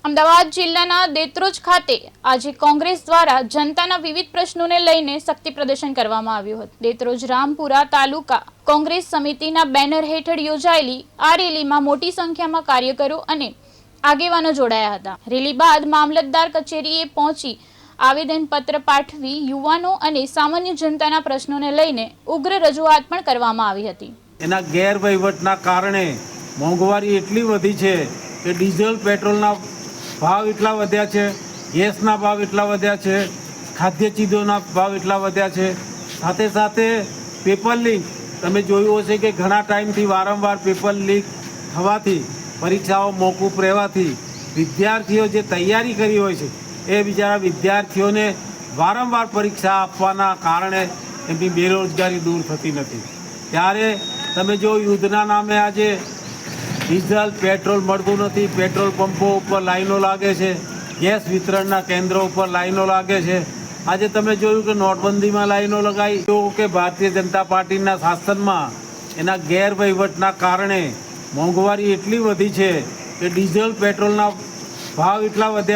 અમદાવાદ જિલ્લાના દેત્રોજ ખાતે આજે કોંગ્રેસ દ્વારા જનતાના વિવિધ પ્રશ્નોને લઈને શક્તિ પ્રદર્શન કરવામાં આવ્યું હતું। દેત્રોજ રામપુરા તાલુકા કોંગ્રેસ સમિતિના બેનર હેઠળ યોજાયેલી આ રેલીમાં મોટી સંખ્યામાં કાર્યકરો અને આગેવાનો જોડાયા હતા। રેલી બાદ મામલતદાર કચેરીએ પહોંચી આવેદનપત્ર પાઠવી યુવાનો અને સામાન્ય જનતાના પ્રશ્નોને લઈને ઉગ્ર રજૂઆત પણ કરવામાં આવી હતી। એના ગેરવહીવટના કારણે મોંઘવારી એટલી વધી છે કે ડીઝલ પેટ્રોલના ભાવ એટલા વધ્યા છે, ગેસના ભાવ એટલા વધ્યા છે, ખાદ્ય ચીજોના ભાવ એટલા વધ્યા છે। સાથે સાથે પેપર લીક તમે જોયું હશે કે ઘણા ટાઈમથી વારંવાર પેપર લીક થવાથી, પરીક્ષાઓ મોકૂફ રહેવાથી વિદ્યાર્થીઓ જે તૈયારી કરી હોય છે એ બિચારા વિદ્યાર્થીઓને વારંવાર પરીક્ષા આપવાના કારણે એમની બેરોજગારી દૂર થતી નથી। ત્યારે તમે જો યુદ્ધના નામે આજે ડીઝલ પેટ્રોલ મળતું નથી, પેટ્રોલ પંપો ઉપર લાઈનો લાગે છે, ગેસ વિતરણના કેન્દ્રો ઉપર લાઈનો લાગે છે। આજે તમે જોયું કે નોટબંધીમાં લાઈનો લગાવી કે ભારતીય જનતા પાર્ટીના શાસનમાં એના ગેરવહીવટના કારણે મોંઘવારી એટલી વધી છે કે ડીઝલ પેટ્રોલના ભાવ એટલા વધ્યા